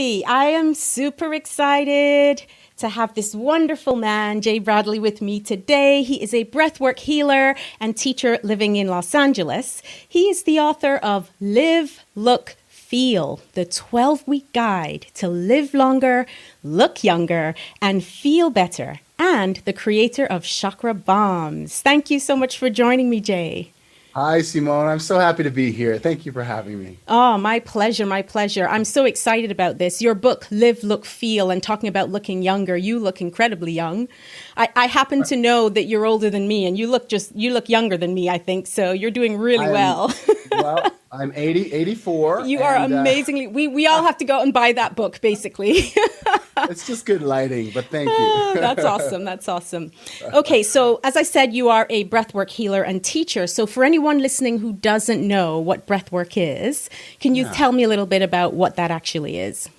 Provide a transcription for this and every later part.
Jay. I am super excited to have this wonderful man, Jay Bradley, with me today. He is a breathwork healer and teacher living in Los Angeles. He is the author of Live, Look, Feel, the 12-week guide to live longer, look younger, and feel better, and the creator of Chakra Balms. Thank you so much for joining me, Jay. Hi, Simone. I'm so happy to be here. Thank you for having me. Oh, my pleasure, my pleasure. I'm so excited about this. Your book, Live, Look, Feel, and talking about looking younger. You look incredibly young. I happen to know that you're older than me, and you look younger than me, I think. So you're doing really well. Well, I'm 84. You are amazingly. We all have to go and buy that book, basically. It's just good lighting, but thank you. That's awesome. That's awesome. Okay, so as I said, you are a breathwork healer and teacher. So for anyone listening who doesn't know what breathwork is, can you tell me a little bit about what that actually is?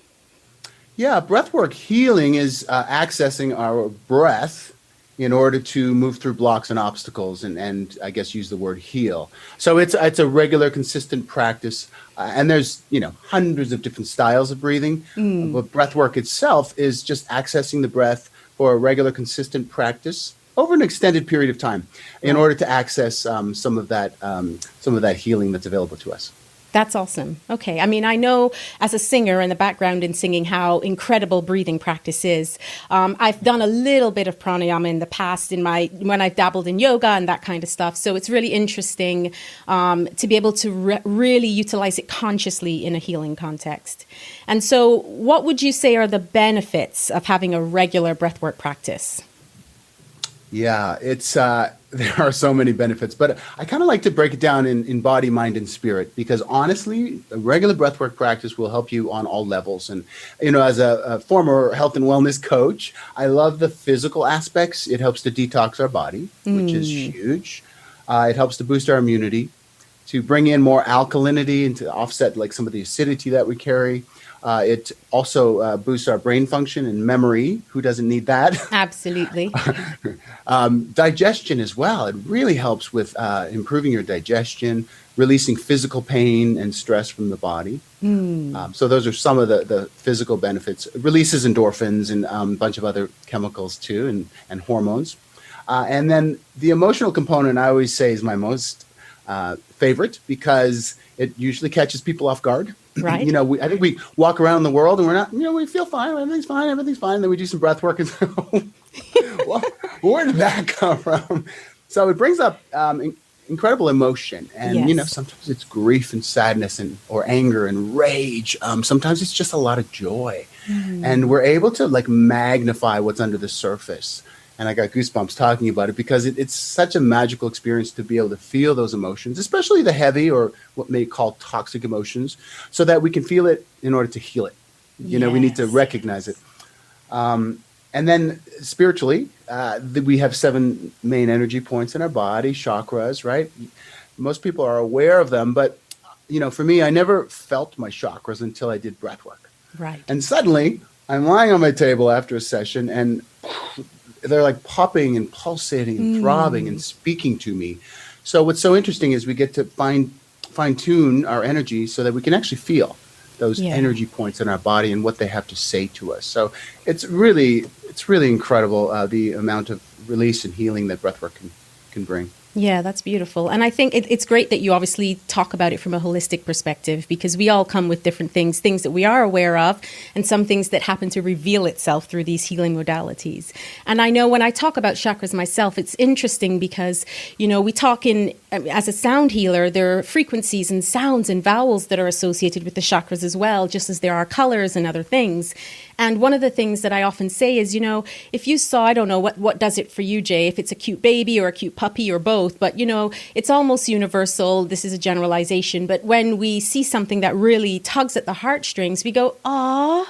Yeah, breathwork healing is accessing our breath in order to move through blocks and obstacles and I guess use the word heal. So it's a regular, consistent practice. And there's, hundreds of different styles of breathing. But breathwork itself is just accessing the breath for a regular, consistent practice over an extended period of time in order to access some of that healing that's available to us. That's awesome. Okay. I mean, I know as a singer and the background in singing how incredible breathing practice is. I've done a little bit of pranayama in the past when I've dabbled in yoga and that kind of stuff. So it's really interesting to be able to really utilize it consciously in a healing context. And so what would you say are the benefits of having a regular breathwork practice? Yeah, there are so many benefits, but I kind of like to break it down in body, mind, and spirit, because honestly, a regular breathwork practice will help you on all levels. And, as a former health and wellness coach, I love the physical aspects. It helps to detox our body, which is huge. It helps to boost our immunity, to bring in more alkalinity and to offset like some of the acidity that we carry. It also boosts our brain function and memory. Who doesn't need that? Absolutely. Digestion as well. It really helps with improving your digestion, releasing physical pain and stress from the body. So those are some of the physical benefits. It releases endorphins and a bunch of other chemicals too, and hormones. And then the emotional component, I always say, is my most favorite because it usually catches people off guard. Right. I think we walk around the world and we're not, we feel fine. Everything's fine. Then we do some breath work and well, where did that come from? So it brings up incredible emotion. And, sometimes it's grief and sadness or anger and rage. Sometimes it's just a lot of joy. And we're able to magnify what's under the surface. And I got goosebumps talking about it because it's such a magical experience to be able to feel those emotions, especially the heavy or what may call toxic emotions, so that we can feel it in order to heal it. We need to recognize it. And then spiritually, we have 7 main energy points in our body, chakras, right? Most people are aware of them, but, for me, I never felt my chakras until I did breath work. Right. And suddenly I'm lying on my table after a session and they're like popping and pulsating and throbbing and speaking to me. So what's so interesting is we get to fine tune our energy so that we can actually feel those energy points in our body and what they have to say to us. So it's really incredible the amount of release and healing that breathwork can bring. Yeah, that's beautiful. And I think it's great that you obviously talk about it from a holistic perspective, because we all come with different things that we are aware of, and some things that happen to reveal itself through these healing modalities. And I know when I talk about chakras myself, it's interesting because, we talk as a sound healer, there are frequencies and sounds and vowels that are associated with the chakras as well, just as there are colors and other things. And one of the things that I often say is, if you saw, I don't know, what does it for you, Jay, if it's a cute baby or a cute puppy or both, but, it's almost universal. This is a generalization. But when we see something that really tugs at the heartstrings, we go, "Aw,"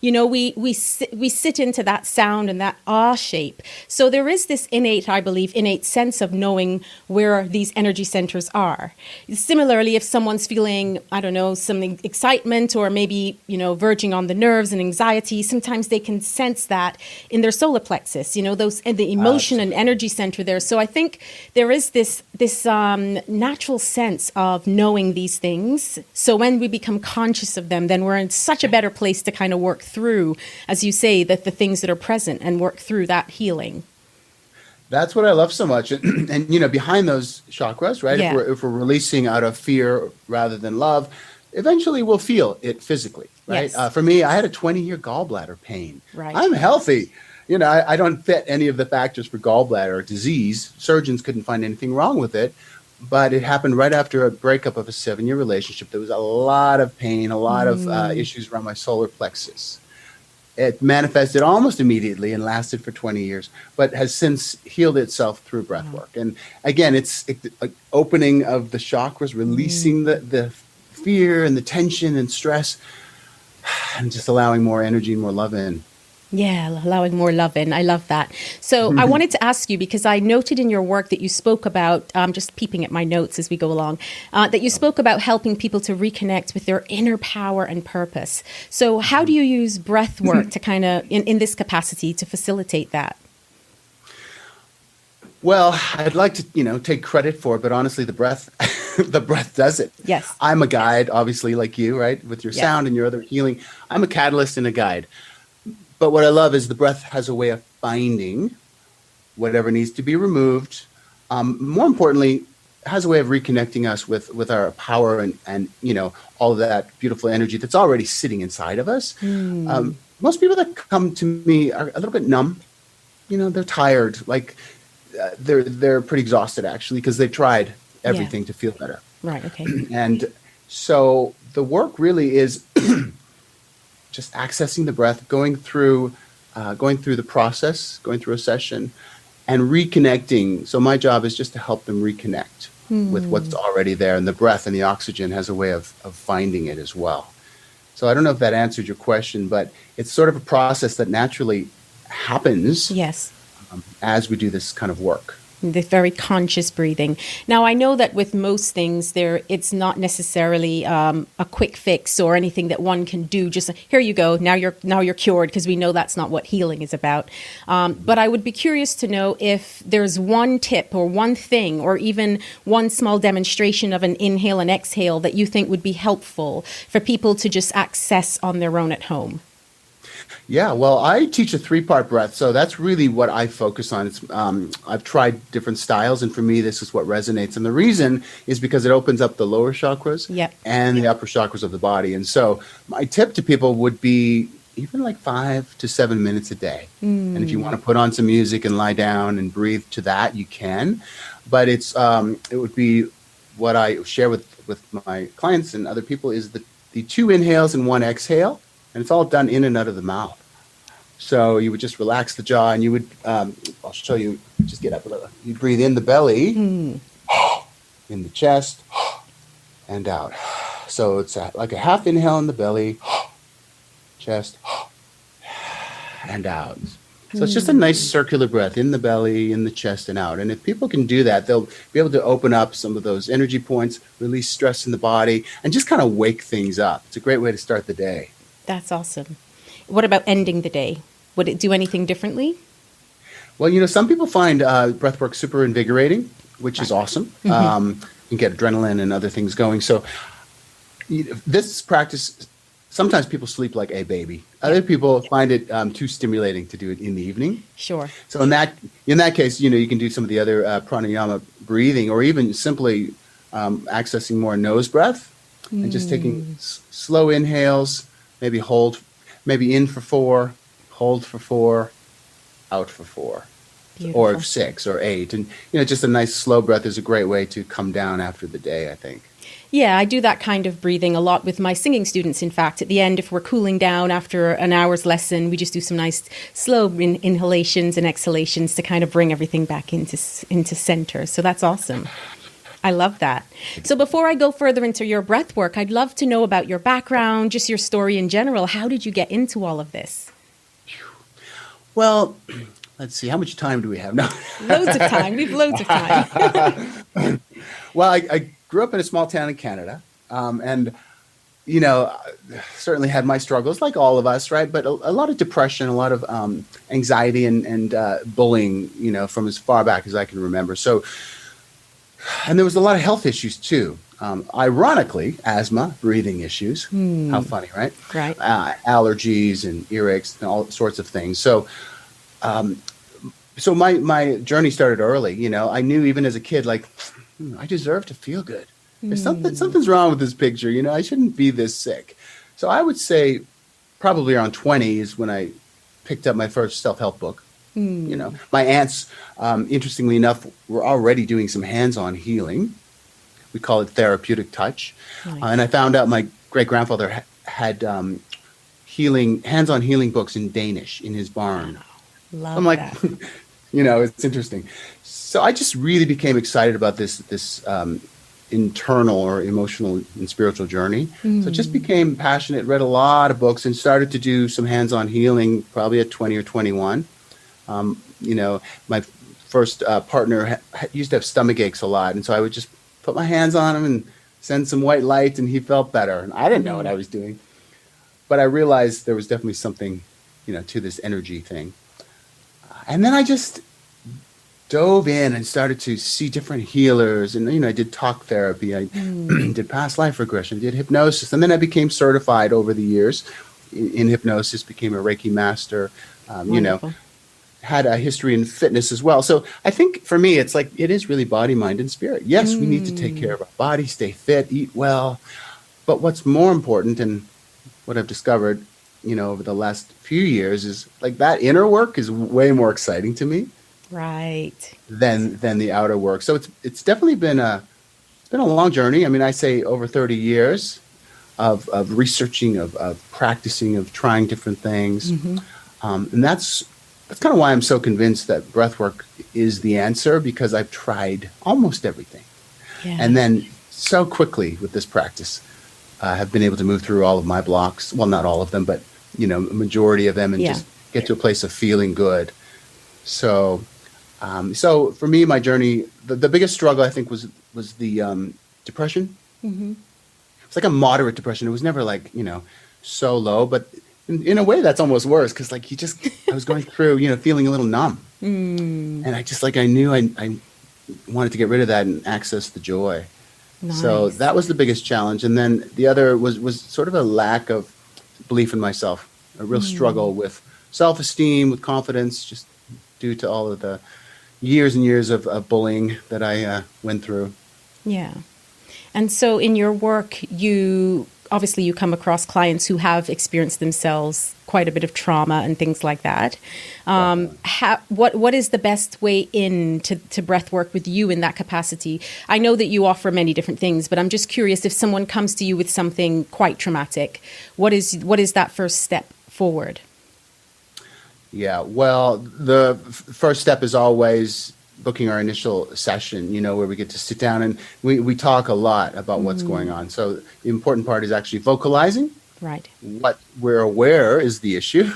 we sit into that sound and that ah shape. So there is this innate sense of knowing where these energy centers are. Similarly, if someone's feeling, I don't know, some excitement or maybe, verging on the nerves and anxiety, sometimes they can sense that in their solar plexus, those and the emotion and energy center there. So I think there is this natural sense of knowing these things. So when we become conscious of them, then we're in such a better place to kind of work through, as you say, that the things that are present and work through that healing. That's what I love so much. And behind those chakras, right? Yeah. If we're releasing out of fear rather than love, eventually we'll feel it physically, right? Yes. For me, I had a 20-year gallbladder pain. Right. I'm healthy. I don't fit any of the factors for gallbladder disease. Surgeons couldn't find anything wrong with it. But it happened right after a breakup of a 7-year relationship. There was a lot of pain, a lot of issues around my solar plexus. It manifested almost immediately and lasted for 20 years, but has since healed itself through breath work. And again, it's like opening of the chakras, releasing the fear and the tension and stress, and just allowing more energy and more love in. Yeah, allowing more love in. I love that. So I wanted to ask you, because I noted in your work that you spoke about, just peeping at my notes as we go along, that you spoke about helping people to reconnect with their inner power and purpose. So how do you use breath work to kind of, in this capacity, to facilitate that? Well, I'd like to, take credit for it, but honestly, the breath does it. Yes. I'm a guide, obviously, like you, right? With your sound and your other healing. I'm a catalyst and a guide. But what I love is the breath has a way of finding whatever needs to be removed. More importantly, it has a way of reconnecting us with our power and all of that beautiful energy that's already sitting inside of us. Most people that come to me are a little bit numb. They're tired. Like they're pretty exhausted, actually, because they've tried everything to feel better. Right. Okay. And so the work really is just accessing the breath, going through the process, going through a session, and reconnecting. So my job is just to help them reconnect with what's already there. And the breath and the oxygen has a way of finding it as well. So I don't know if that answered your question, but it's sort of a process that naturally happens as we do this kind of work. The very conscious breathing. Now, I know that with most things, it's not necessarily a quick fix or anything that one can do. Just here you go. Now you're cured, because we know that's not what healing is about. But I would be curious to know if there's one tip or one thing or even one small demonstration of an inhale and exhale that you think would be helpful for people to just access on their own at home. Yeah, well, I teach a 3-part breath, so that's really what I focus on. It's I've tried different styles, and for me, this is what resonates. And the reason is because it opens up the lower chakras and the upper chakras of the body. And so my tip to people would be even like 5 to 7 minutes a day. And if you want to put on some music and lie down and breathe to that, you can. But it would be what I share with my clients and other people is the 2 inhales and 1 exhale. And it's all done in and out of the mouth. So you would just relax the jaw, and you would, I'll show you, just get up a little. You breathe in the belly, in the chest, and out. So it's like a half inhale in the belly, chest, and out. So it's just a nice circular breath in the belly, in the chest, and out. And if people can do that, they'll be able to open up some of those energy points, release stress in the body, and just kind of wake things up. It's a great way to start the day. That's awesome. What about ending the day? Would it do anything differently? Well, some people find breathwork super invigorating, which is awesome. You can get adrenaline and other things going. So this practice, sometimes people sleep like a baby. Other people find it too stimulating to do it in the evening. Sure. So in that case, you can do some of the other pranayama breathing, or even simply accessing more nose breath and just taking slow inhales. Maybe maybe in for 4, hold for 4, out for 4, Beautiful. Or 6 or 8. And, just a nice slow breath is a great way to come down after the day, I think. Yeah, I do that kind of breathing a lot with my singing students. In fact, at the end, if we're cooling down after an hour's lesson, we just do some nice slow inhalations and exhalations to kind of bring everything back into center. So that's awesome. I love that. So before I go further into your breath work, I'd love to know about your background, just your story in general. How did you get into all of this? Well, let's see. How much time do we have now? Loads of time. We've loads of time. Well, I grew up in a small town in Canada, and certainly had my struggles, like all of us, right? But a lot of depression, a lot of anxiety, and bullying, from as far back as I can remember. So, and there was a lot of health issues too. Ironically, asthma, breathing issues. How funny, right? Right. Allergies and earaches and all sorts of things. So, my journey started early. I knew even as a kid, like, I deserve to feel good. There's something's wrong with this picture. I shouldn't be this sick. So I would say probably around 20 is when I picked up my first self-help book. My aunts, interestingly enough, were already doing some hands-on healing. We call it therapeutic touch. Nice. And I found out my great-grandfather had hands-on healing books in Danish in his barn. Love I'm like, that. It's interesting. So I just really became excited about this internal or emotional and spiritual journey. So just became passionate, read a lot of books, and started to do some hands-on healing probably at 20 or 21. My first partner used to have stomach aches a lot, and so I would just put my hands on him and send some white light, and he felt better. And I didn't know what I was doing, but I realized there was definitely something, to this energy thing. And then I just dove in and started to see different healers, and I did talk therapy, I did past life regression, did hypnosis, and then I became certified over the years in hypnosis, became a Reiki master, had a history in fitness as well. So I think for me, it's like, it is really body, mind, and spirit. Yes, we need to take care of our body, stay fit, eat well, but what's more important, and what I've discovered, over the last few years, is like that inner work is way more exciting to me. Right. Than the outer work. So it's definitely been a long journey. I mean, I say over 30 years of researching, of practicing, of trying different things. And that's kind of why I'm so convinced that breathwork is the answer, because I've tried almost everything. Yeah. And then so quickly with this practice, have been able to move through all of my blocks. Well, not all of them, but a majority of them, and just get to a place of feeling good. So for me, my journey, the biggest struggle, I think, was the depression. It's like a moderate depression. It was never like, so low, but in a way that's almost worse, because like I was going through, feeling a little numb. And I knew I wanted to get rid of that and access the joy. Nice. So that was the biggest challenge. And then the other was sort of a lack of belief in myself, a real struggle with self-esteem, with confidence, just due to all of the years and years of bullying that I went through. Yeah. And so in your work, you come across clients who have experienced themselves quite a bit of trauma and things like that. What is the best way in to breath work with you in that capacity? I know that you offer many different things, but I'm just curious, if someone comes to you with something quite traumatic, what is that first step forward? Yeah, well, the first step is always booking our initial session, where we get to sit down and we talk a lot about what's going on. So the important part is actually vocalizing. Right. What we're aware is the issue.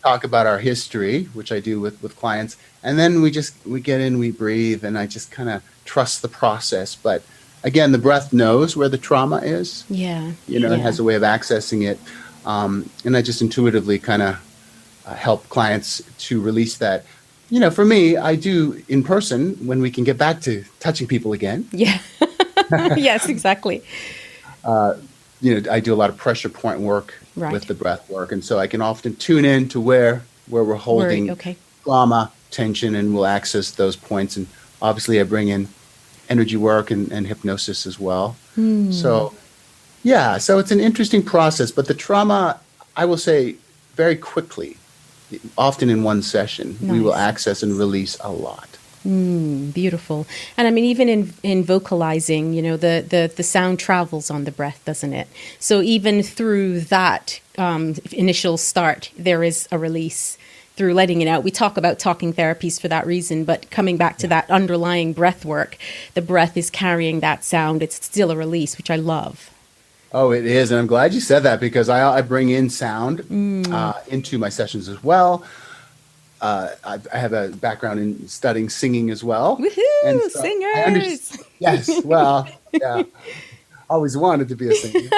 Talk about our history, which I do with clients. And then we get in, we breathe, and I just kind of trust the process. But again, the breath knows where the trauma is. Yeah. It has a way of accessing it. And I just intuitively kind of help clients to release that. For me, I do in person when we can get back to touching people again. Yeah. Yes, exactly. I do a lot of pressure point work with the breath work. And so I can often tune in to where we're holding trauma, tension, and we'll access those points. And obviously I bring in energy work and hypnosis as well. So it's an interesting process. But the trauma, I will say, very quickly, often in one session, we will access and release a lot. Beautiful. And I mean, even in vocalizing, the sound travels on the breath, doesn't it? So even through that initial start, there is a release through letting it out. We talk about talking therapies for that reason, but coming back to that underlying breath work, the breath is carrying that sound. It's still a release, which I love. Oh, it is. And I'm glad you said that, because I bring in sound into my sessions as well. I have a background in studying singing as well. Woohoo! And so Singers! Yes. Well, yeah. Always wanted to be a singer.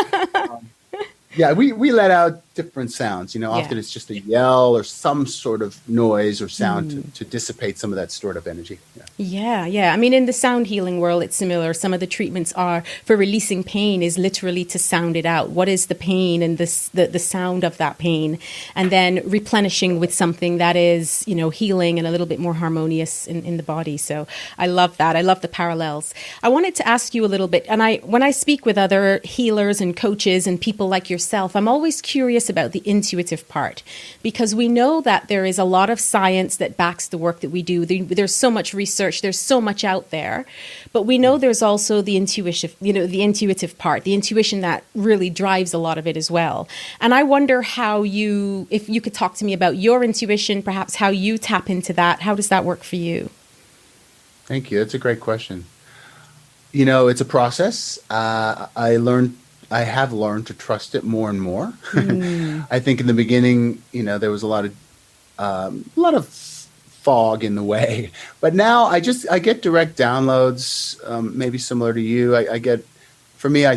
Yeah, we let out different sounds. Often it's just a yell or some sort of noise or sound to dissipate some of that stored up energy. Yeah. I mean, in the sound healing world, it's similar. Some of the treatments are for releasing pain is literally to sound it out. What is the pain and the sound of that pain? And then replenishing with something that is, healing and a little bit more harmonious in the body. So I love that. I love the parallels. I wanted to ask you a little bit, and when I speak with other healers and coaches and people like yourself, I'm always curious about the intuitive part, because we know that there is a lot of science that backs the work that we do. There's so much research, there's so much out there, but we know there's also the intuitive, the intuitive part, the intuition that really drives a lot of it as well. And I wonder if you could talk to me about your intuition, perhaps how you tap into that. How does that work for you? Thank you. That's a great question. It's a process. I have learned to trust it more and more. I think in the beginning, there was a lot of fog in the way, but now I get direct downloads, maybe similar to you. I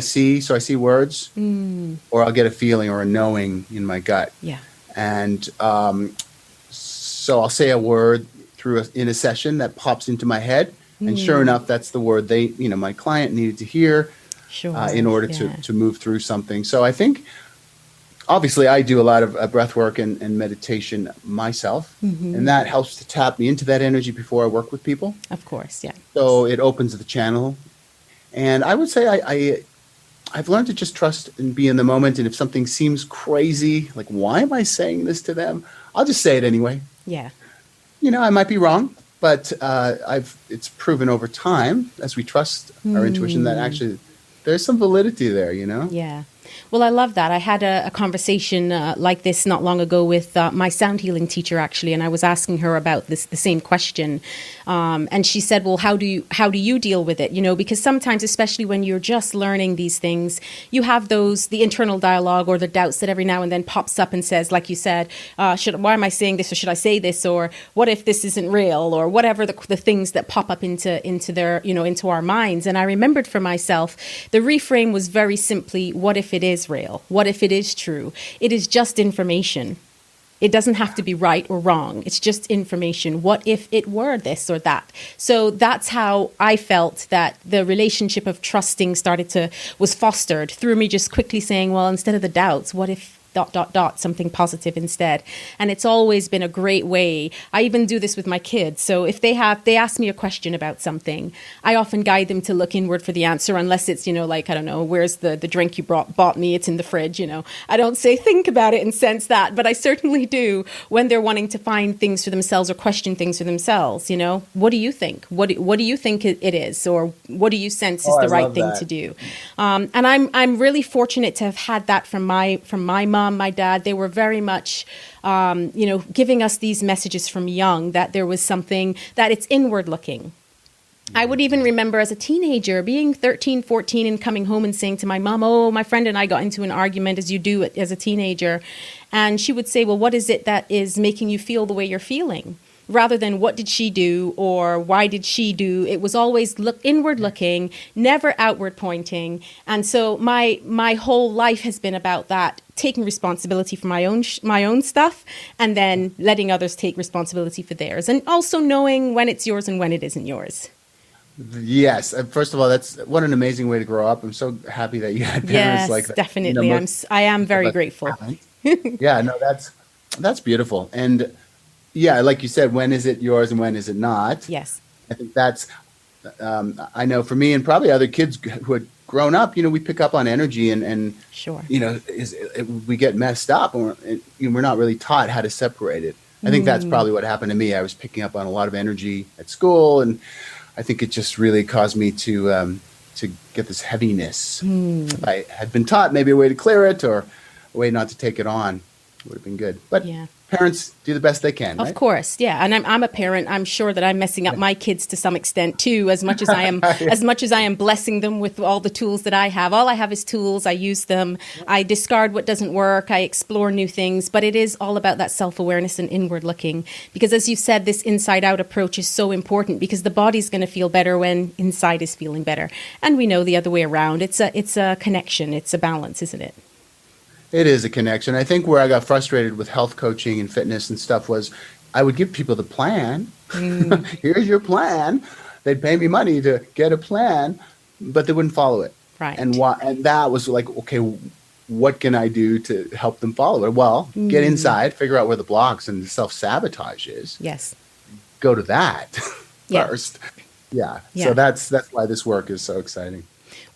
see words, or I'll get a feeling or a knowing in my gut. Yeah. And so I'll say a word in a session that pops into my head, and sure enough, that's the word my client needed to hear. Sure. In order to move through something. So I think, obviously, I do a lot of breath work and meditation myself, and that helps to tap me into that energy before I work with people. Of course, yeah. So it opens the channel. And I would say I've learned to just trust and be in the moment. And if something seems crazy, like, why am I saying this to them? I'll just say it anyway. Yeah. I might be wrong, but it's proven over time, as we trust our intuition, that actually there's some validity there, Yeah. Well, I love that. I had a conversation like this not long ago with my sound healing teacher, actually, and I was asking her about the same question. And she said, well, how do you deal with it? Because sometimes, especially when you're just learning these things, you have the internal dialogue or the doubts that every now and then pops up and says, like you said, why am I saying this, or should I say this, or what if this isn't real, or whatever the things that pop up into our minds. And I remembered for myself, the reframe was very simply, what if it is real? What if it is true? It is just information. It doesn't have to be right or wrong. It's just information. What if it were this or that? So that's how I felt that the relationship of trusting was fostered through me just quickly saying, well, instead of the doubts, what if ... something positive instead. And it's always been a great way. I even do this with my kids. So if they ask me a question about something, I often guide them to look inward for the answer, unless it's, like, I don't know, where's the drink you bought me? It's in the fridge, I don't say think about it and sense that, but I certainly do when they're wanting to find things for themselves or question things for themselves, What do you think? What do you think it is? Or what do you sense is the right thing to do? And I'm really fortunate to have had that from my mom, my dad. They were very much, giving us these messages from young that there was something, that it's inward looking. I would even remember as a teenager being 13, 14 and coming home and saying to my mom, oh, my friend and I got into an argument, as you do as a teenager. And she would say, well, what is it that is making you feel the way you're feeling? Rather than what did she do or why did she do? It was always inward looking, never outward pointing. And so my whole life has been about that, taking responsibility for my own stuff, and then letting others take responsibility for theirs, and also knowing when it's yours and when it isn't yours. Yes. First of all, what an amazing way to grow up. I'm so happy that you had parents like that. Definitely. I am very grateful. Yeah, no, that's beautiful. And yeah, like you said, when is it yours and when is it not? Yes. I think that's, I know for me and probably other kids who had grown up, we pick up on energy and sure, we get messed up and we're not really taught how to separate it. I think that's probably what happened to me. I was picking up on a lot of energy at school, and I think it just really caused me to get this heaviness. I had been taught maybe a way to clear it or a way not to take it on. would have been good. But Yeah. parents do the best they can, right? Of course, yeah, and I'm a parent. I'm sure that I'm messing up my kids to some extent too, as much as I am blessing them with all the tools that I have. All I have is tools. I use them. I discard what doesn't work. I explore new things. But it is all about that self-awareness and inward looking. Because as you said, this inside-out approach is so important because the body's going to feel better when inside is feeling better. And we know the other way around. It's a connection. It's a balance, isn't it? It is a connection. I think where I got frustrated with health coaching and fitness and stuff was I would give people the plan. Here's your plan. They'd pay me money to get a plan, but they wouldn't follow it. Right. And that was like, okay, what can I do to help them follow it? Well, get inside, figure out where the blocks and self-sabotage is. Yes. Go to that Yeah. first. Yeah. Yeah. So that's why this work is so exciting.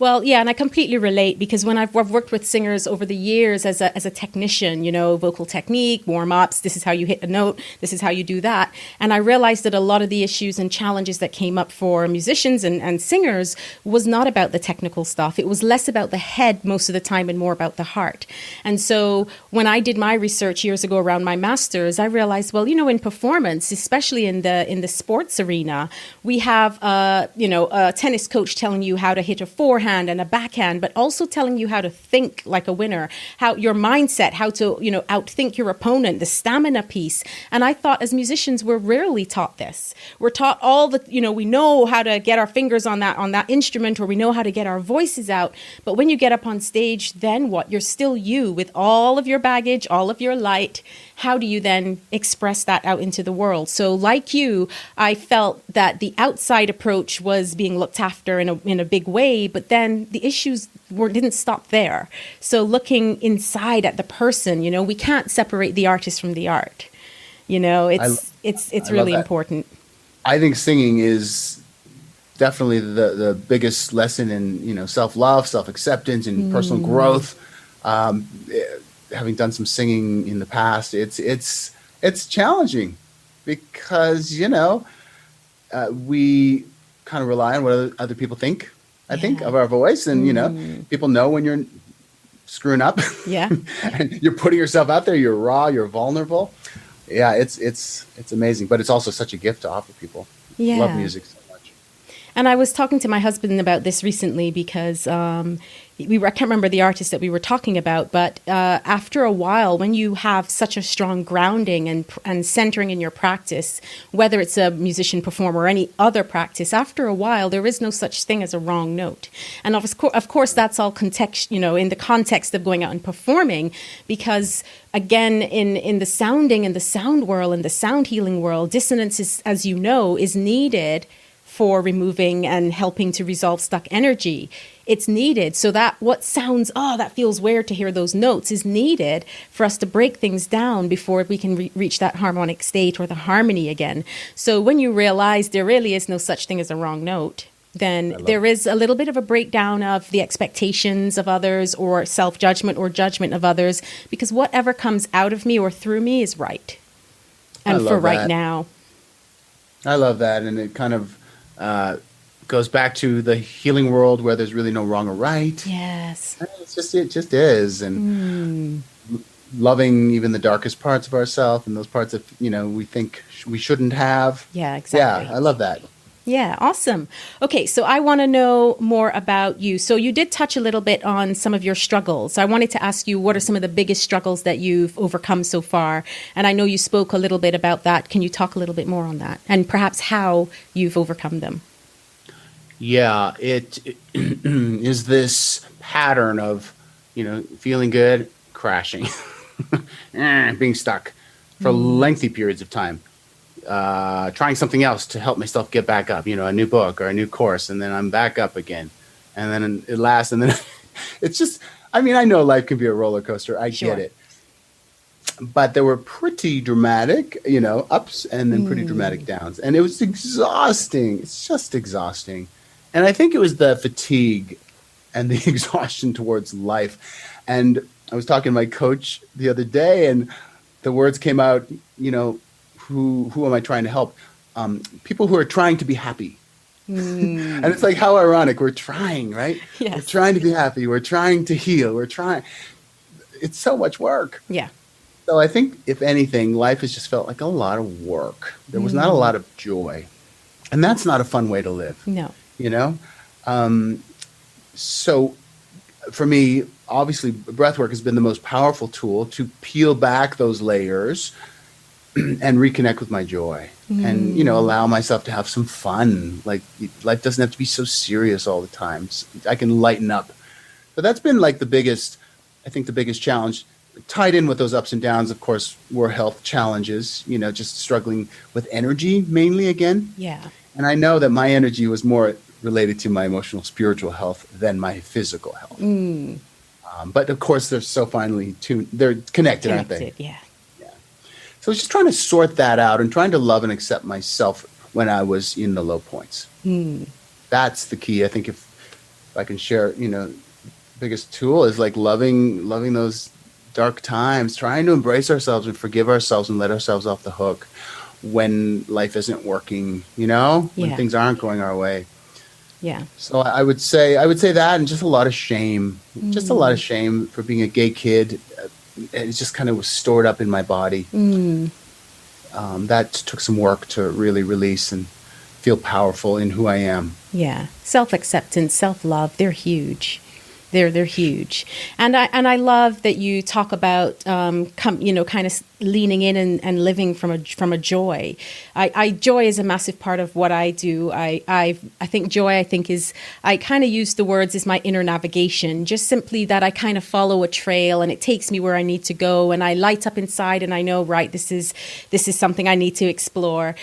Well, yeah, and I completely relate because when I've worked with singers over the years as a technician, vocal technique, warm-ups, this is how you hit a note, this is how you do that. And I realized that a lot of the issues and challenges that came up for musicians and singers was not about the technical stuff. It was less about the head most of the time and more about the heart. And so when I did my research years ago around my master's, I realized, well, in performance, especially in the sports arena, we have a tennis coach telling you how to hit a forehand and a backhand, but also telling you how to think like a winner, how your mindset, how to, outthink your opponent, the stamina piece. And I thought as musicians, we're rarely taught this. We're taught all the, we know how to get our fingers on that instrument, or we know how to get our voices out. But when you get up on stage, then what? You're still you with all of your baggage, all of your light. How do you then express that out into the world? So like you, I felt that the outside approach was being looked after in a big way, but then the issues didn't stop there. So looking inside at the person, we can't separate the artist from the art. It's really important. I think singing is definitely the biggest lesson in, self-love, self-acceptance, and personal growth. Having done some singing in the past, it's challenging because we kind of rely on what other people think. I think of our voice, and people know when you're screwing up. Yeah, and you're putting yourself out there. You're raw. You're vulnerable. Yeah, it's amazing, but it's also such a gift to offer people. Yeah, love music so much. And I was talking to my husband about this recently because I can't remember the artist that we were talking about, but after a while, when you have such a strong grounding and centering in your practice, whether it's a musician, performer, or any other practice, after a while, there is no such thing as a wrong note. And of course, that's all context, in the context of going out and performing, because again, in the sounding and the sound world and the sound healing world, dissonance is, as you know, is needed for removing and helping to resolve stuck energy. It's needed so that what sounds, that feels weird to hear those notes, is needed for us to break things down before we can reach that harmonic state or the harmony again. So when you realize there really is no such thing as a wrong note, then there is a little bit of a breakdown of the expectations of others or self-judgment or judgment of others, because whatever comes out of me or through me is right. And for right now. I love that. And it kind of goes back to the healing world where there's really no wrong or right. Yes. It just is. And loving even the darkest parts of ourselves and those parts that, we think we shouldn't have. Yeah, exactly. Yeah, I love that. Yeah, awesome. Okay, so I want to know more about you. So you did touch a little bit on some of your struggles. I wanted to ask you, what are some of the biggest struggles that you've overcome so far? And I know you spoke a little bit about that. Can you talk a little bit more on that and perhaps how you've overcome them? Yeah, it is this pattern of, feeling good, crashing, being stuck for lengthy periods of time. Trying something else to help myself get back up, a new book or a new course, and then I'm back up again. And then it lasts, and then it's just, I know life can be a roller coaster. I get it. But there were pretty dramatic, ups and then pretty dramatic downs. And it was exhausting. It's just exhausting. And I think it was the fatigue and the exhaustion towards life. And I was talking to my coach the other day, and the words came out, who am I trying to help? People who are trying to be happy. And it's like, how ironic. We're trying, right? Yes. We're trying to be happy. We're trying to heal. We're trying. It's so much work. Yeah. So I think, if anything, life has just felt like a lot of work. There was not a lot of joy. And that's not a fun way to live. No. You know? So for me, obviously, breathwork has been the most powerful tool to peel back those layers and reconnect with my joy and, allow myself to have some fun. Like, life doesn't have to be so serious all the time. I can lighten up. So that's been like the biggest challenge. Tied in with those ups and downs, of course, were health challenges, just struggling with energy mainly again. Yeah. And I know that my energy was more related to my emotional, spiritual health than my physical health. But of course, they're so finely tuned. They're connected, aren't they? Yeah. So I was just trying to sort that out and trying to love and accept myself when I was in the low points. That's the key. I think if I can share, the biggest tool is like loving those dark times, trying to embrace ourselves and forgive ourselves and let ourselves off the hook when life isn't working, when things aren't going our way. Yeah. So I would say that, and just a lot of shame, just a lot of shame for being a gay kid. It just kind of was stored up in my body. That took some work to really release and feel powerful in who I am. Yeah. Self-acceptance, self-love, they're huge. They're huge. And I love that you talk about, kind of leaning in and living from a joy. Joy is a massive part of what I do. I think joy, is, I kind of use the words as my inner navigation, just simply that I kind of follow a trail and it takes me where I need to go, and I light up inside and I know, right, this is something I need to explore.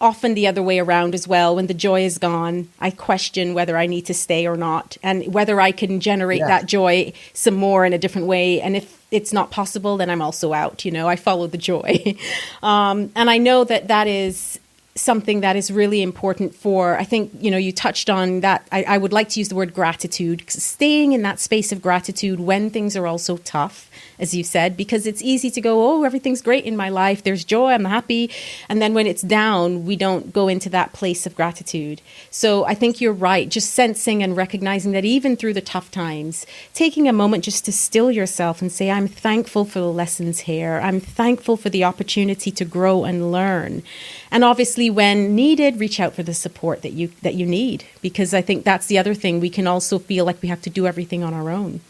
Often the other way around as well. When the joy is gone, I question whether I need to stay or not, and whether I can generate that joy some more in a different way. And if it's not possible, then I'm also out. I follow the joy. And I know that is something that is really important for, I think, you touched on that. I would like to use the word gratitude, staying in that space of gratitude when things are also tough, as you said, because it's easy to go, oh, everything's great in my life, there's joy, I'm happy. And then when it's down, we don't go into that place of gratitude. So I think you're right, just sensing and recognizing that even through the tough times, taking a moment just to still yourself and say, I'm thankful for the lessons here. I'm thankful for the opportunity to grow and learn. And obviously, when needed, reach out for the support that you need, because I think that's the other thing. We can also feel like we have to do everything on our own.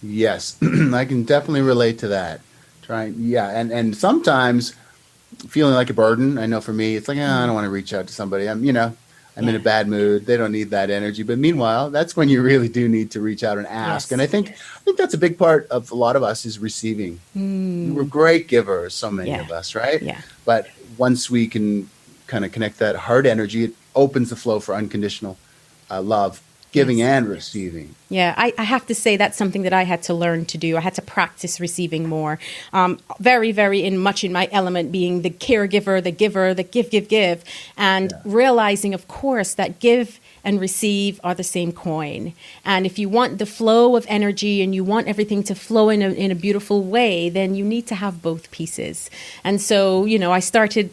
Yes, I can definitely relate to that. And sometimes feeling like a burden. I know for me, it's like, I don't want to reach out to somebody. I'm in a bad mood. They don't need that energy. But meanwhile, that's when you really do need to reach out and ask. Yes. And I think that's a big part of a lot of us is receiving. We're great givers, so many of us, right? Yeah. But once we can kind of connect that heart energy, it opens the flow for unconditional love. Giving and receiving. Yeah, I have to say that's something that I had to learn to do. I had to practice receiving more. Very, very much in my element, being the caregiver, the giver, the give, and realizing, of course, that give and receive are the same coin. And if you want the flow of energy and you want everything to flow in a beautiful way, then you need to have both pieces. And so, I started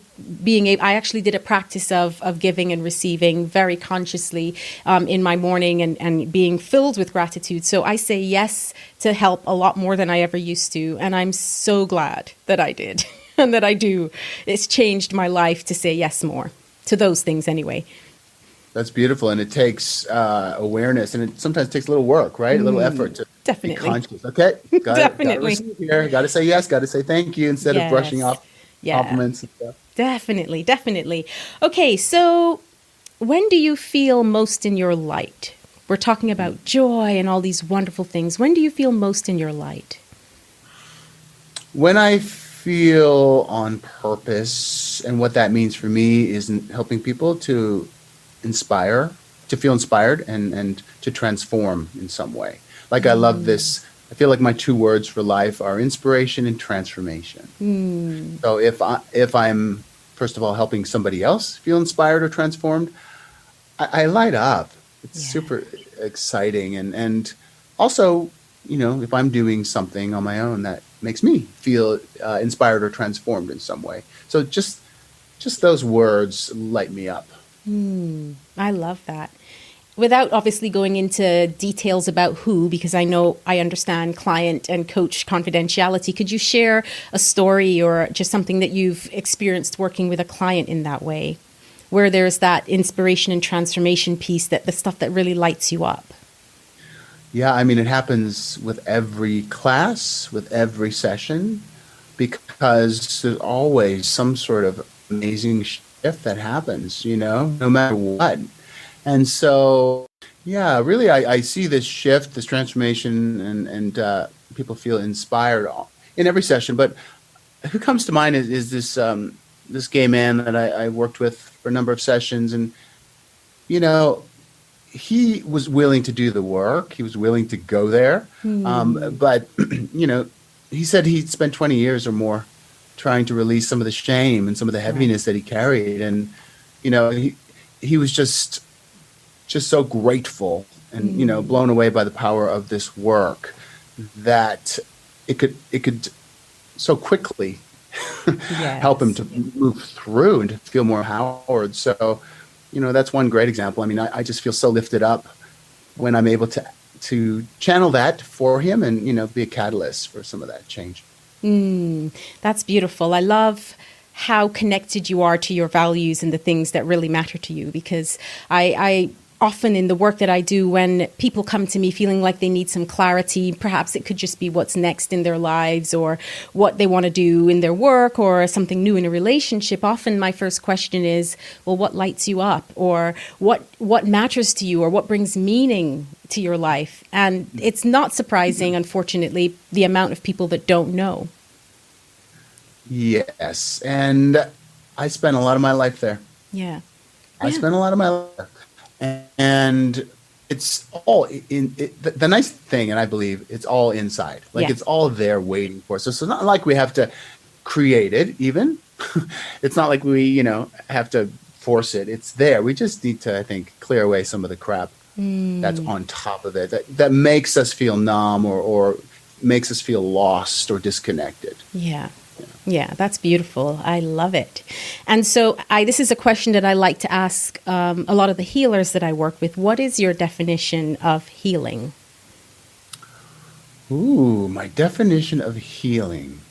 I actually did a practice of giving and receiving very consciously in my morning and being filled with gratitude. So I say yes to help a lot more than I ever used to. And I'm so glad that I did and that I do. It's changed my life to say yes more to those things anyway. That's beautiful. And it takes awareness, and it sometimes takes a little work, right? A little effort to be conscious. Okay, got to say yes, got to say thank you instead of brushing off compliments and stuff. Definitely. Okay, so when do you feel most in your light? We're talking about joy and all these wonderful things. When do you feel most in your light? When I feel on purpose, and what that means for me is helping people to feel inspired and to transform in some way. Like I love this. I feel like my two words for life are inspiration and transformation. So if I'm, first of all, helping somebody else feel inspired or transformed, I light up. It's super exciting. And also, if I'm doing something on my own that makes me feel inspired or transformed in some way. So just those words light me up. I love that. without obviously going into details about who, because I understand client and coach confidentiality, could you share a story or just something that you've experienced working with a client in that way, where there's that inspiration and transformation piece, that the stuff that really lights you up? Yeah, I mean, it happens with every class, with every session, because there's always some sort of amazing shift that happens, no matter what. And so, yeah, really, I see this shift, this transformation, and people feel inspired in every session. But who comes to mind is this gay man that I worked with for a number of sessions, and he was willing to do the work. He was willing to go there, but he said he'd spent 20 years or more trying to release some of the shame and some of the heaviness that he carried, and he was just so grateful and blown away by the power of this work, that it could so quickly help him to move through and to feel more empowered. So that's one great example. I mean, I just feel so lifted up when I'm able to channel that for him and be a catalyst for some of that change. That's beautiful. I love how connected you are to your values and the things that really matter to you, because I often in the work that I do, when people come to me feeling like they need some clarity, perhaps it could just be what's next in their lives or what they want to do in their work or something new in a relationship, often my first question is, well, what lights you up, or what matters to you, or what brings meaning to your life? And it's not surprising, unfortunately, the amount of people that don't know. Yes. And I spent a lot of my life there. Yeah. I spent a lot of my life there. And it's all the nice thing, and I believe it's all inside. Like it's all there waiting for us. So it's not like we have to create it even. It's not like we, have to force it. It's there. We just need to, I think, clear away some of the crap that's on top of it that makes us feel numb or makes us feel lost or disconnected. Yeah, that's beautiful. I love it. And so this is a question that I like to ask a lot of the healers that I work with. What is your definition of healing? Ooh, my definition of healing.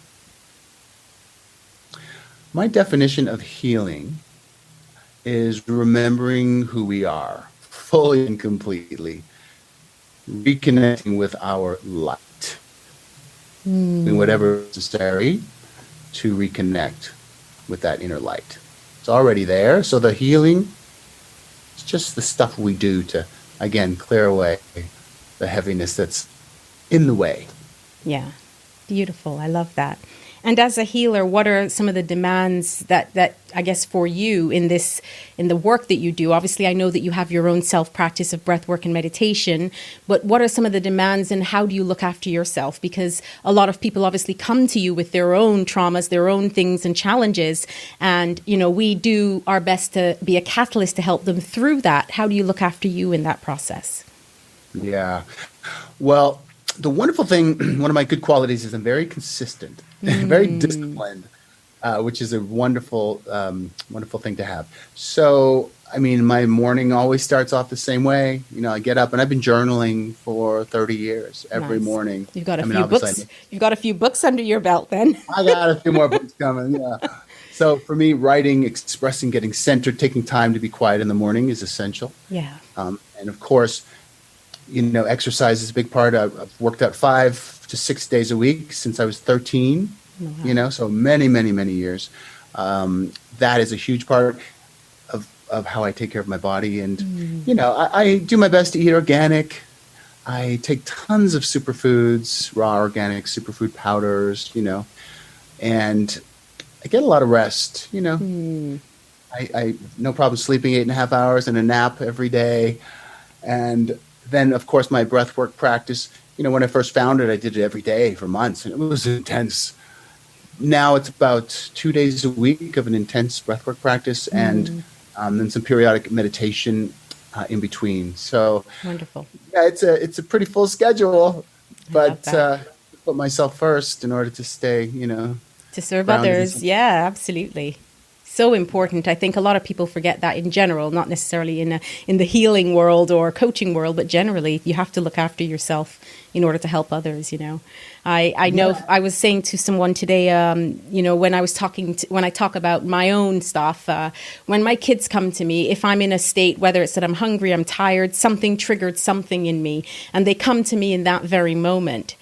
My definition of healing is remembering who we are fully and completely, reconnecting with our light, doing whatever is necessary to reconnect with that inner light. It's already there. So the healing is just the stuff we do to, again, clear away the heaviness that's in the way. Yeah. Beautiful. I love that. And as a healer, what are some of the demands that I guess for you in the work that you do? Obviously, I know that you have your own self-practice of breathwork and meditation, but what are some of the demands and how do you look after yourself? Because a lot of people obviously come to you with their own traumas, their own things and challenges. And, we do our best to be a catalyst to help them through that. How do you look after you in that process? Yeah. Well, the wonderful thing, one of my good qualities is I'm very consistent, very disciplined, which is a wonderful, wonderful thing to have. So, I mean, my morning always starts off the same way. I get up and I've been journaling for 30 years every morning. You've got a few books. You've got a few books under your belt then. I got a few more books coming. Yeah. So for me, writing, expressing, getting centered, taking time to be quiet in the morning is essential. Yeah. And of course, exercise is a big part. I've worked out 5 to 6 days a week since I was 13, so many, many, many years. That is a huge part of how I take care of my body. And, I do my best to eat organic. I take tons of superfoods, raw organic superfood powders, and I get a lot of rest, I no problem sleeping 8.5 hours and a nap every day. And then, of course, my breathwork practice, when I first found it, I did it every day for months, and it was intense. Now it's about 2 days a week of an intense breathwork practice and then some periodic meditation in between. So wonderful. Yeah, it's a pretty full schedule, but put myself first in order to stay, to serve others. Yeah, absolutely. So important. I think a lot of people forget that in general, not necessarily in the healing world or coaching world, but generally you have to look after yourself in order to help others. I know I was saying to someone today, when I talk about my own stuff, when my kids come to me, if I'm in a state, whether it's that I'm hungry, I'm tired, something triggered something in me, and they come to me in that very moment,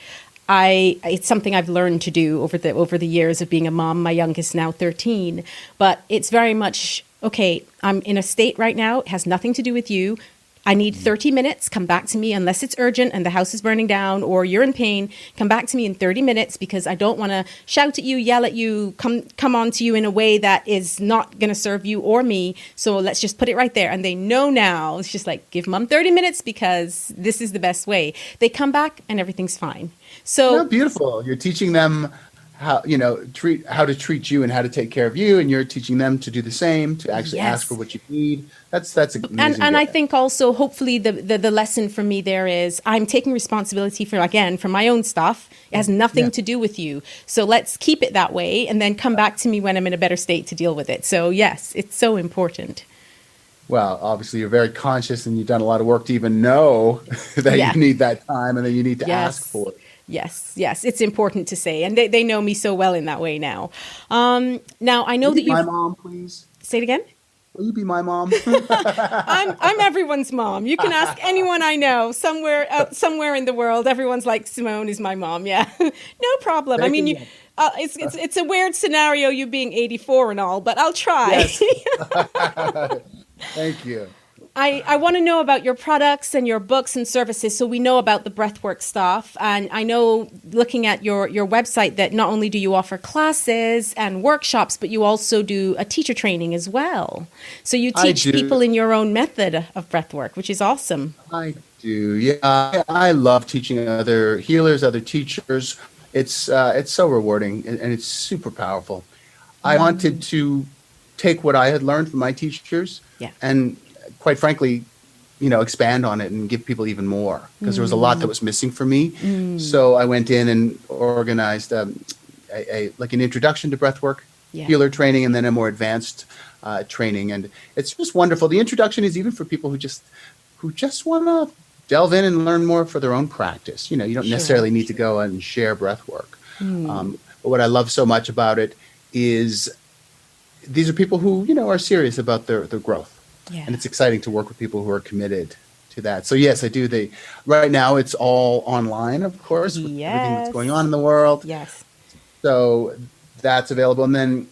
it's something I've learned to do over the years of being a mom. My youngest now 13, but it's very much, okay, I'm in a state right now. It has nothing to do with you. I need 30 minutes. Come back to me unless it's urgent and the house is burning down or you're in pain. Come back to me in 30 minutes because I don't want to shout at you, yell at you, come on to you in a way that is not going to serve you or me. So let's just put it right there. And they know now. It's just like, give mom 30 minutes because this is the best way. They come back and everything's fine. So beautiful. You're teaching them how to treat you and how to take care of you, and you're teaching them to do the same, to actually ask for what you need. That's amazing. And I think also, hopefully, the lesson for me there is I'm taking responsibility for my own stuff. It has nothing to do with you. So let's keep it that way, and then come back to me when I'm in a better state to deal with it. So yes, it's so important. Well, obviously, you're very conscious, and you've done a lot of work to even know that you need that time, and that you need to ask for it. Yes, it's important to say. And they know me so well in that way now. Now, I know that you... my mom, please? Say it again? Will you be my mom? I'm everyone's mom. You can ask anyone I know somewhere in the world. Everyone's like, Simone is my mom. Yeah, no problem. It's a weird scenario, you being 84 and all, but I'll try. Yes. Thank you. I want to know about your products and your books and services, so we know about the breathwork stuff. And I know, looking at your website, that not only do you offer classes and workshops, but you also do a teacher training as well. So you teach people in your own method of breathwork, which is awesome. I do, yeah. I love teaching other healers, other teachers. It's so rewarding, and it's super powerful. I wanted to take what I had learned from my teachers and, quite frankly, expand on it and give people even more, because there was a lot that was missing for me. So I went in and organized an introduction to breathwork, healer training, and then a more advanced training. And it's just wonderful. The introduction is even for people who just want to delve in and learn more for their own practice. You don't necessarily need to go and share breathwork. But what I love so much about it is these are people who, are serious about their growth. Yeah. And it's exciting to work with people who are committed to that. So yes, I do. Right now it's all online, of course, with everything that's going on in the world. Yes. So that's available. And then,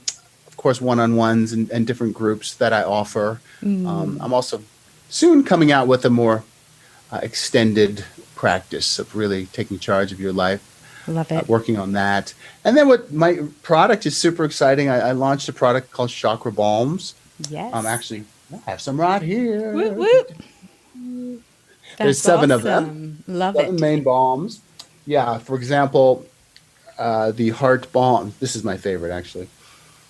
of course, one-on-ones and different groups that I offer. I'm also soon coming out with a more extended practice of really taking charge of your life. Love it. Working on that. And then what my product is super exciting. I launched a product called Chakra Balms. Yes. Actually, I have some right here. Whoop, whoop. There's 7 of them. Love 7 it. main balms. Yeah, for example, the Heart Balm. This is my favorite, actually. It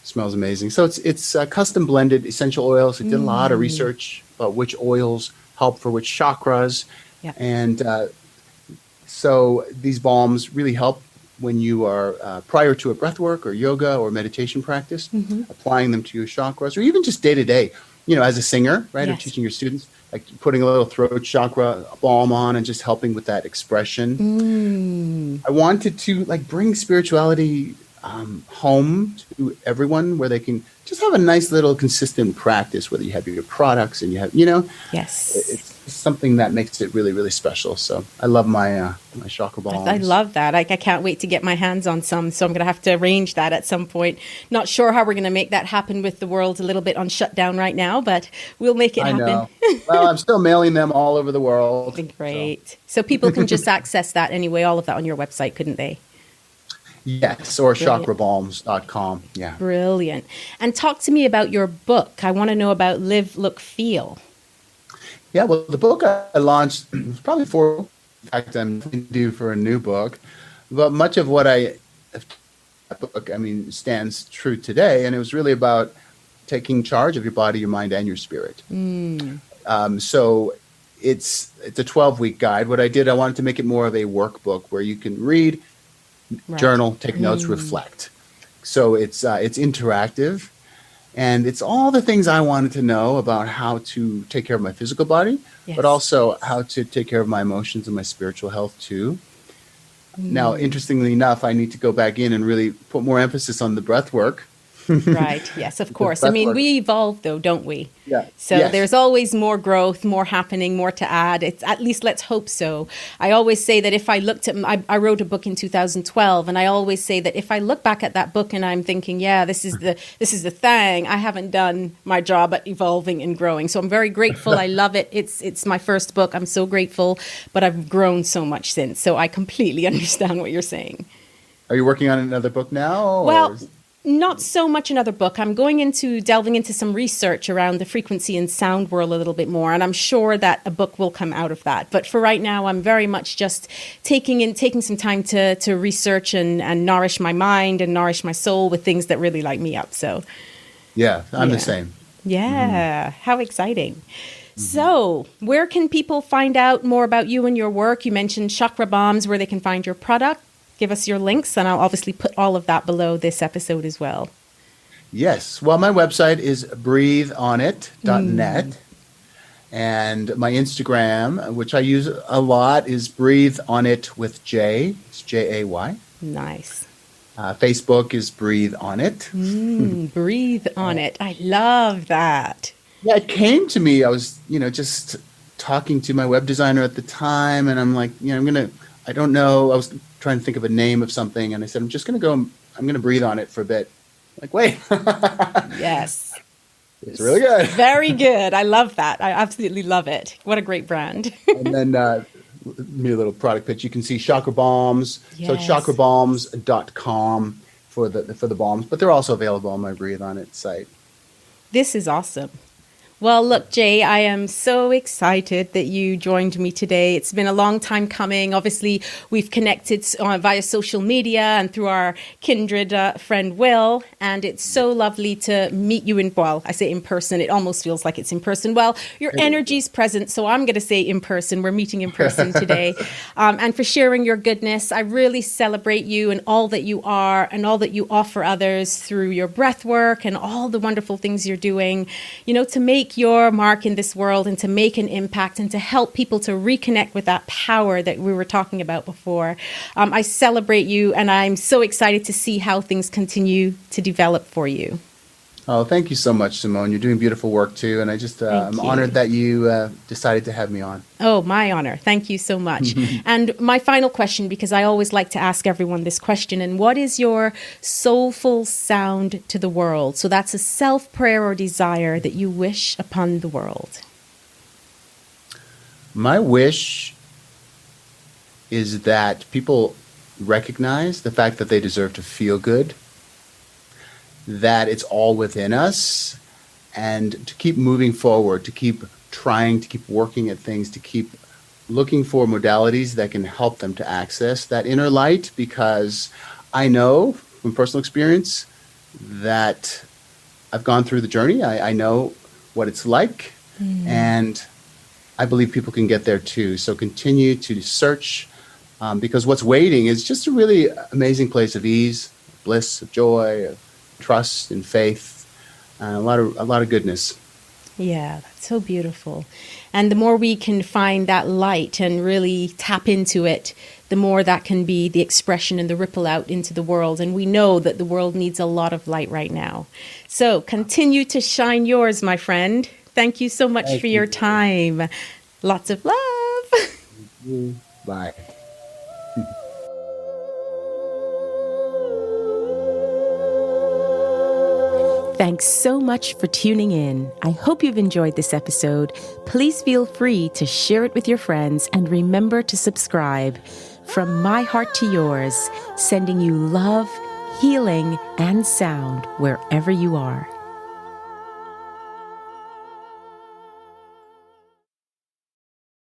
smells amazing. So it's custom blended essential oils. I did a lot of research about which oils help for which chakras. Yeah. And so these balms really help when you are prior to a breathwork or yoga or meditation practice, applying them to your chakras, or even just day to day. As a singer, right, or teaching your students, like putting a little throat chakra balm on and just helping with that expression. I wanted to bring spirituality home to everyone, where they can just have a nice little consistent practice, whether you have your products and you have, Yes. It's something that makes it really, really special. So I love my chakra balms. I love that. I can't wait to get my hands on some. So I'm going to have to arrange that at some point. Not sure how we're going to make that happen with the world a little bit on shutdown right now, but we'll make it happen. I know. Well, I'm still mailing them all over the world. Great. So people can just access that anyway, all of that on your website, couldn't they? Yes, or chakrabalms.com. Yeah. Brilliant. And talk to me about your book. I want to know about Live, Look, Feel. Yeah, well, the book I launched was probably 4. In fact, I'm due for a new book. But much of what stands true today. And it was really about taking charge of your body, your mind, and your spirit. So it's a 12-week guide. What I did, I wanted to make it more of a workbook where you can read, journal, take notes, reflect. So it's interactive. And it's all the things I wanted to know about how to take care of my physical body, but also how to take care of my emotions and my spiritual health too. Now, interestingly enough, I need to go back in and really put more emphasis on the breath work. Right. Yes, of course. I mean, we evolve though, don't we? Yeah. So there's always more growth, more happening, more to add. It's at least let's hope so. I always say that if I looked at, I wrote a book in 2012, and I always say that if I look back at that book and I'm thinking, yeah, this is the thing, I haven't done my job at evolving and growing. So I'm very grateful. I love it. It's my first book. I'm so grateful, but I've grown so much since. So I completely understand what you're saying. Are you working on another book now? Well, not so much another book. I'm delving into some research around the frequency and sound world a little bit more, and I'm sure that a book will come out of that. But for right now, I'm very much just taking some time to research and nourish my mind and nourish my soul with things that really light me up. So, yeah, I'm the same. Yeah, how exciting. So, where can people find out more about you and your work? You mentioned Chakra Balms, where they can find your product. Give us your links, and I'll obviously put all of that below this episode as well. Yes. Well, my website is breatheonit.net. And my Instagram, which I use a lot, is Breathe On It with J. It's Jay. Nice. Facebook is Breathe On It. Breathe On It. I love that. Yeah, it came to me. I was, just talking to my web designer at the time, and I'm like, I don't know. I was trying to think of a name of something, and I said, I'm going to breathe on it for a bit. Like, wait. Yes. It's really good. Very good. I love that. I absolutely love it. What a great brand. And then me a little product pitch. You can see Chakra Balms. Yes. So it's chakrabalms.com for the balms, but they're also available on my Breathe On It site. This is awesome. Well, look, Jay, I am so excited that you joined me today. It's been a long time coming. Obviously, we've connected via social media and through our kindred friend, Will. And it's so lovely to meet you I say in person. It almost feels like it's in person. Well, your energy's present, so I'm going to say in person. We're meeting in person today. And for sharing your goodness. I really celebrate you and all that you are and all that you offer others through your breath work and all the wonderful things you're doing, to make your mark in this world and to make an impact and to help people to reconnect with that power that we were talking about before. I celebrate you, and I'm so excited to see how things continue to develop for you. Oh, thank you so much, Simone. You're doing beautiful work too, and I'm honored that you decided to have me on. Oh, my honor. Thank you so much. And my final question, because I always like to ask everyone this question, and what is your soulful sound to the world? So that's a self-prayer or desire that you wish upon the world. My wish is that people recognize the fact that they deserve to feel good, that it's all within us, and to keep moving forward, to keep trying, to keep working at things, to keep looking for modalities that can help them to access that inner light, because I know from personal experience that I've gone through the journey. I know what it's like, and I believe people can get there too. So continue to search, because what's waiting is just a really amazing place of ease, bliss, of joy, of trust and faith, and a lot of goodness. Yeah, that's so beautiful. And the more we can find that light and really tap into it, the more that can be the expression and the ripple out into the world. And we know that the world needs a lot of light right now. So continue to shine yours, my friend. Thank you so much for your time. Lots of love. Bye. Thanks so much for tuning in. I hope you've enjoyed this episode. Please feel free to share it with your friends and remember to subscribe. From my heart to yours, sending you love, healing, and sound wherever you are.